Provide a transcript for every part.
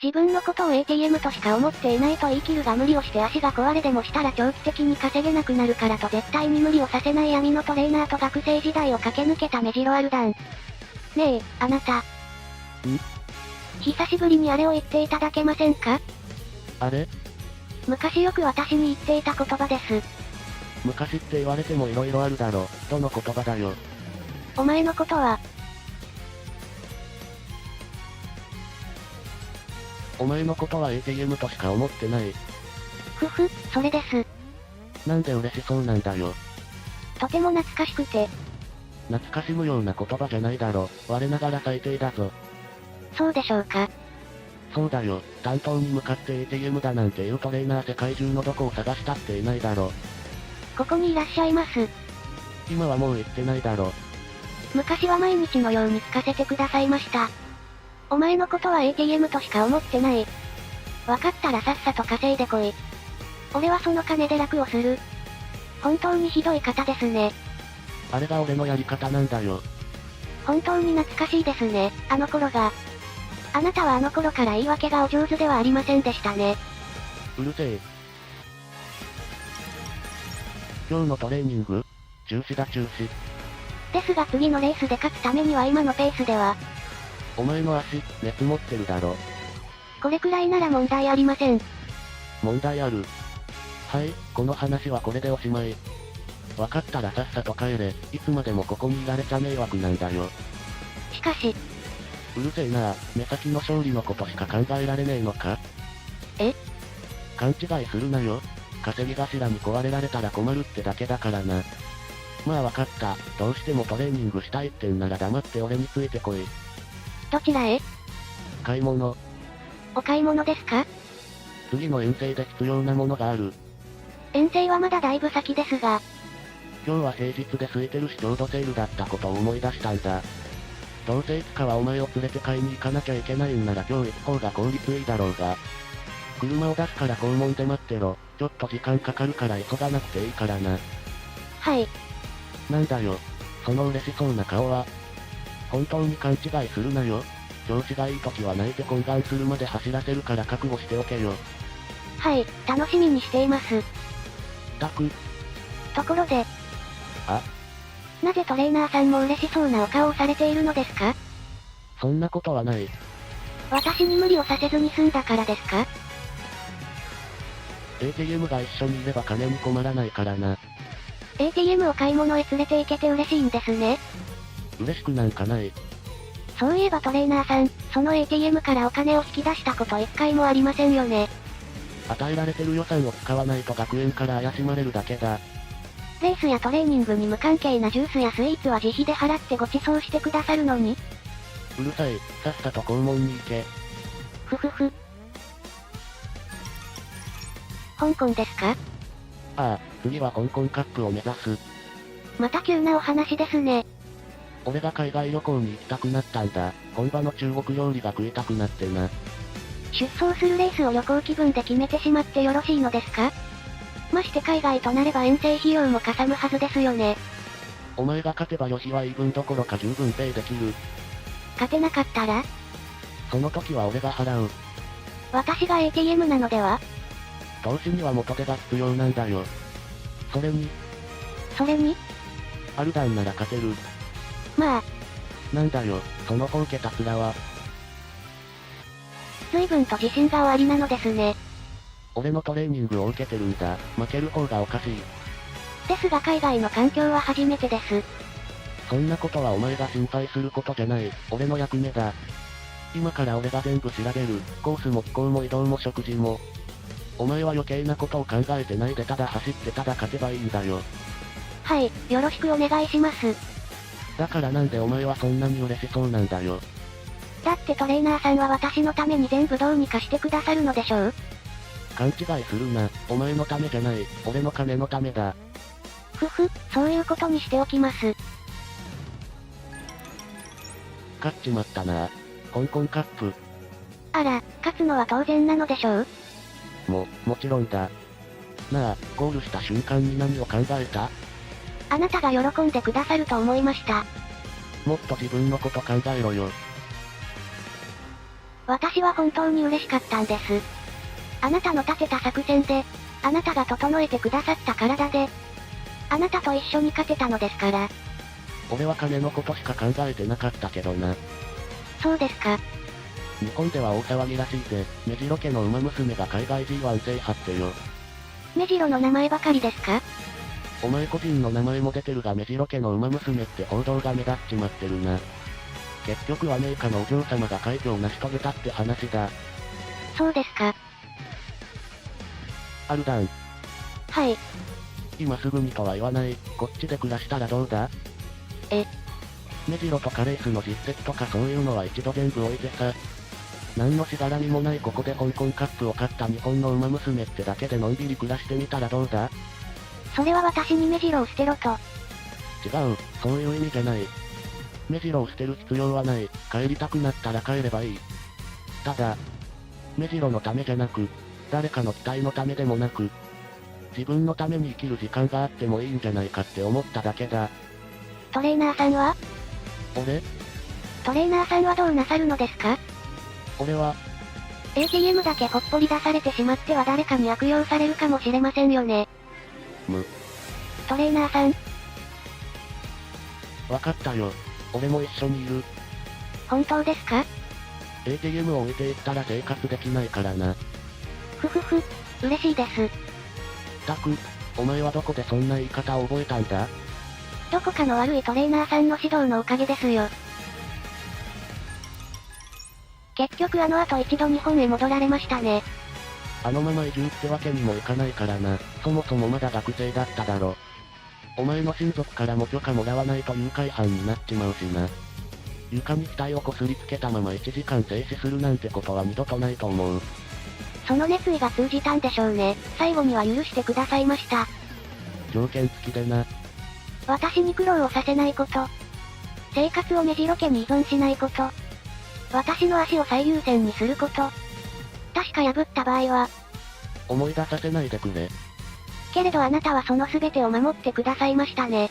自分のことを ATM としか思っていないと言い切るが無理をして足が壊れでもしたら長期的に稼げなくなるからと絶対に無理をさせない闇のトレーナーと学生時代を駆け抜けたメジロアルダン。ねえ、あなた。久しぶりにあれを言っていただけませんか？あれ？昔よく私に言っていた言葉です。昔って言われても色々あるだろ、どの言葉だよ。お前のことは、お前のことは ATM としか思ってない。それです。なんで嬉しそうなんだよ。とても懐かしくて。懐かしむような言葉じゃないだろ、我ながら最低だぞ。そうでしょうか。そうだよ、担当に向かって ATM だなんていうトレーナー世界中のどこを探したっていないだろ。ここにいらっしゃいます。今はもう行ってないだろ。昔は毎日のように聞かせてくださいました。お前のことは ATM としか思ってない。わかったらさっさと稼いでこい。俺はその金で楽をする。本当にひどい方ですね。あれが俺のやり方なんだよ。本当に懐かしいですね、あの頃が。あなたはあの頃から言い訳がお上手ではありませんでしたね。うるせえ。今日のトレーニング？中止だ中止。ですが次のレースで勝つためには今のペースでは。お前の足、熱持ってるだろ。これくらいなら問題ありません。問題ある。はい、この話はこれでおしまい。わかったらさっさと帰れ、いつまでもここにいられちゃ迷惑なんだよ。しかし。うるせえな、目先の勝利のことしか考えられねえのか？え？勘違いするなよ。稼ぎ頭に壊れられたら困るってだけだからな。まあわかった、どうしてもトレーニングしたいってんなら黙って俺についてこい。どちらへ？買い物。お買い物ですか？次の遠征で必要なものがある。遠征はまだだいぶ先ですが。今日は平日で空いてるしちょうどセールだったことを思い出したんだ。どうせいつかはお前を連れて買いに行かなきゃいけないんなら今日行く方が効率いいだろうが。車を出すから校門で待ってろ。ちょっと時間かかるから急がなくていいからな。はい。なんだよ。その嬉しそうな顔は。本当に勘違いするなよ。調子がいい時は泣いて懇願するまで走らせるから覚悟しておけよ。はい、楽しみにしています。たく。ところで。あ？なぜトレーナーさんも嬉しそうなお顔をされているのですか？そんなことはない。私に無理をさせずに済んだからですか？ ATM が一緒にいれば金に困らないからな。ATM を買い物へ連れて行けて嬉しいんですね。嬉しくなんかない。そういえばトレーナーさん、その ATM からお金を引き出したこと一回もありませんよね。与えられてる予算を使わないと学園から怪しまれるだけだ。レースやトレーニングに無関係なジュースやスイーツは自費で払ってご馳走してくださるのに。うるさい、さっさと校門に行け。ふふふ。香港ですか？ああ、次は香港カップを目指す。また急なお話ですね。俺が海外旅行に行きたくなったんだ。本場の中国料理が食いたくなってな。出走するレースを旅行気分で決めてしまってよろしいのですか？まして海外となれば遠征費用もかさむはずですよね。お前が勝てば旅費はイーブンどころか十分ペイできる。勝てなかったら？その時は俺が払う。私が ATM なのでは？投資には元手が必要なんだよ。それにアルダンなら勝てる。まあ。なんだよ、その本家たつらは。随分と自信がおありなのですね。俺のトレーニングを受けてるんだ。負ける方がおかしい。ですが海外の環境は初めてです。そんなことはお前が心配することじゃない。俺の役目だ。今から俺が全部調べる。コースも気候も移動も食事も。お前は余計なことを考えてないでただ走ってただ勝てばいいんだよ。はい、よろしくお願いします。だからなんでお前はそんなに嬉しそうなんだよ。だってトレーナーさんは私のために全部どうにかしてくださるのでしょう？勘違いするな。お前のためじゃない。俺の金のためだ。そういうことにしておきます。勝っちまったな。香港カップ。あら、勝つのは当然なのでしょう？もちろんだ。なあ、ゴールした瞬間に何を考えた？あなたが喜んでくださると思いました。もっと自分のこと考えろよ。私は本当に嬉しかったんです。あなたの立てた作戦で、あなたが整えてくださった体で、あなたと一緒に勝てたのですから。俺は金のことしか考えてなかったけどな。そうですか。日本では大騒ぎらしいぜ。目白家の馬娘が海外 G1 制覇ってよ。目白の名前ばかりですか？お前個人の名前も出てるが目白家の馬娘って報道が目立っちまってるな。結局は名家のお嬢様が快挙を成し遂げたって話だ。そうですか。アルダン。はい。今すぐにとは言わない。こっちで暮らしたらどうだ？目白とかレースの実績とかそういうのは一度全部置いてさ。何のしがらみもないここで香港カップを勝った日本の馬娘ってだけでのんびり暮らしてみたらどうだ？それは私に目白を捨てろと。違う、そういう意味じゃない。目白を捨てる必要はない。帰りたくなったら帰ればいい。ただ、目白のためじゃなく、誰かの期待のためでもなく、自分のために生きる時間があってもいいんじゃないかって思っただけだ。トレーナーさんは？俺？トレーナーさんはどうなさるのですか？俺は、ATM だけほっぽり出されてしまっては誰かに悪用されるかもしれませんよね。トレーナーさん。わかったよ。俺も一緒にいる。本当ですか？ ATM を置いていったら生活できないからな。ふふふ、嬉しいです。たく、お前はどこでそんな言い方を覚えたんだ？どこかの悪いトレーナーさんの指導のおかげですよ。結局あの後一度日本へ戻られましたね。あのまま移住ってわけにもいかないからな。そもそもまだ学生だっただろ。お前の親族からも許可もらわないと誘拐犯になっちまうしな。床に額をこすりつけたまま1時間静止するなんてことは二度とないと思う。その熱意が通じたんでしょうね。最後には許してくださいました。条件付きでな。私に苦労をさせないこと。生活を目白家に依存しないこと。私の足を最優先にすること。確か破った場合は。思い出させないでくれ。けれどあなたはその全てを守ってくださいましたね。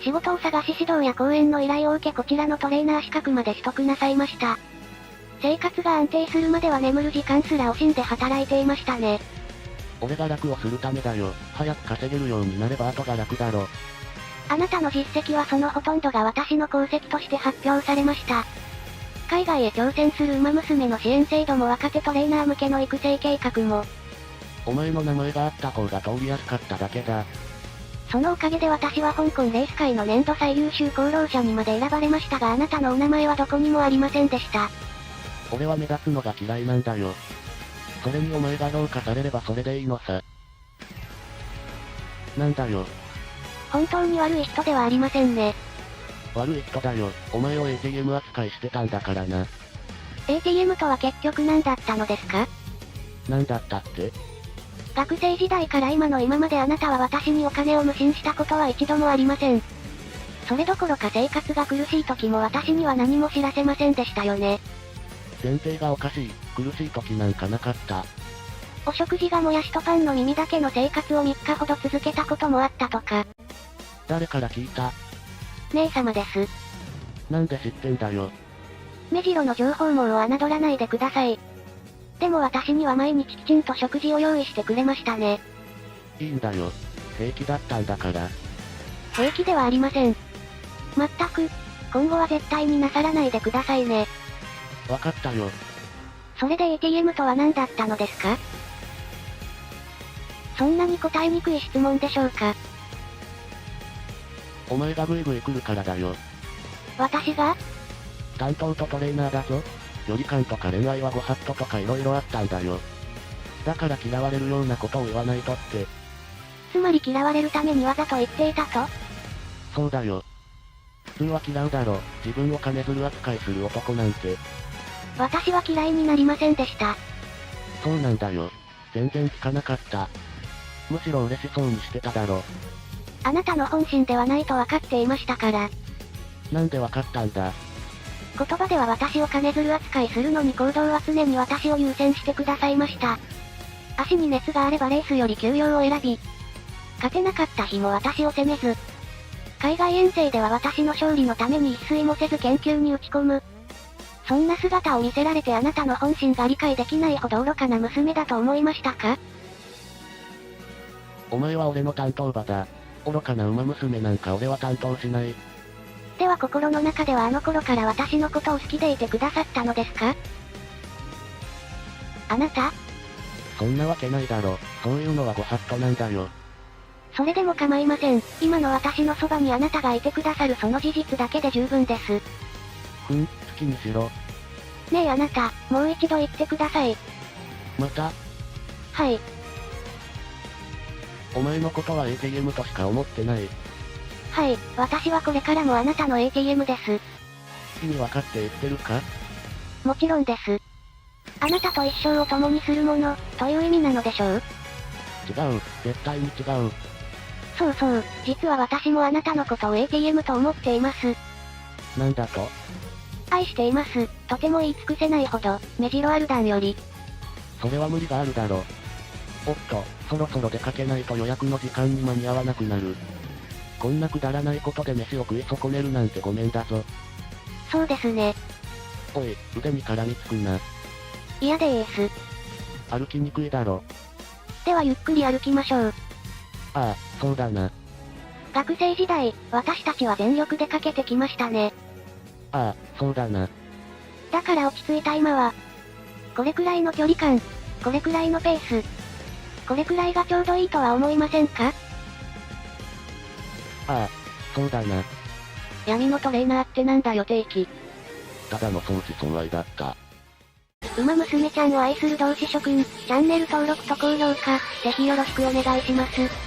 仕事を探し指導や講演の依頼を受けこちらのトレーナー資格まで取得なさいました。生活が安定するまでは眠る時間すら惜しんで働いていましたね。俺が楽をするためだよ。早く稼げるようになれば後が楽だろ。あなたの実績はそのほとんどが私の功績として発表されました。海外へ挑戦する馬娘の支援制度も若手トレーナー向けの育成計画も。お前の名前があった方が通りやすかっただけだ。そのおかげで私は香港レース界の年度最優秀功労者にまで選ばれましたがあなたのお名前はどこにもありませんでした。俺は目立つのが嫌いなんだよ。それにお前が評価されればそれでいいのさ。なんだよ。本当に悪い人ではありませんね。悪い人だよ。お前を ATM 扱いしてたんだからな。ATM とは結局何だったのですか？何だったって？学生時代から今まであなたは私にお金を無心したことは一度もありません。それどころか生活が苦しい時も私には何も知らせませんでしたよね。前提がおかしい。苦しい時なんかなかった。お食事がもやしとパンの耳だけの生活を3日ほど続けたこともあったとか。誰から聞いた？姉様です。なんで知ってんだよ。目白の情報網を侮らないでください。でも私には毎日きちんと食事を用意してくれましたね。いいんだよ。平気だったんだから。平気ではありません。まったく、今後は絶対になさらないでくださいね。わかったよ。それで ATM とは何だったのですか？そんなに答えにくい質問でしょうか？お前がグイグイ来るからだよ。私が？担当とトレーナーだぞ。距離感とか恋愛はご法度とか色々あったんだよ。だから嫌われるようなことを言わないとって。つまり嫌われるためにわざと言っていたと？そうだよ。普通は嫌うだろ。自分を金づる扱いする男なんて。私は嫌いになりませんでした。そうなんだよ。全然聞かなかった。むしろ嬉しそうにしてただろ。あなたの本心ではないと分かっていましたから。なんで分かったんだ？言葉では私を金づる扱いするのに行動は常に私を優先してくださいました。足に熱があればレースより休養を選び、勝てなかった日も私を責めず、海外遠征では私の勝利のために一睡もせず研究に打ち込む。そんな姿を見せられてあなたの本心が理解できないほど愚かな娘だと思いましたか？お前は俺の担当馬だ。愚かな馬娘なんか俺は担当しない。では心の中ではあの頃から私のことを好きでいてくださったのですか？あなた？そんなわけないだろ。そういうのはご法度なんだよ。それでも構いません。今の私のそばにあなたがいてくださるその事実だけで十分です。好きにしろ。ねえあなた、もう一度言ってください。また？はい。お前のことは ATM としか思ってない。はい、私はこれからもあなたの ATM です。意味わかって言ってるか？もちろんです。あなたと一生を共にするもの、という意味なのでしょう？違う、絶対に違う。そうそう、実は私もあなたのことを ATM と思っています。なんだと？愛しています。とても言い尽くせないほど、メジロアルダンより。それは無理があるだろ。おっと、そろそろ出かけないと予約の時間に間に合わなくなる。こんなくだらないことで飯を食い損ねるなんてごめんだぞ。そうですね。おい、腕に絡みつくな。嫌でーす。歩きにくいだろ。ではゆっくり歩きましょう。ああ、そうだな。学生時代、私たちは全力でかけてきましたね。ああ、そうだな。だから落ち着いた今は、これくらいの距離感、これくらいのペース、これくらいがちょうどいいとは思いませんか？ああ、そうだな。闇のトレーナーってなんだよ定期。ただの相思相愛だった。馬娘ちゃんを愛する同志諸君、チャンネル登録と高評価、ぜひよろしくお願いします。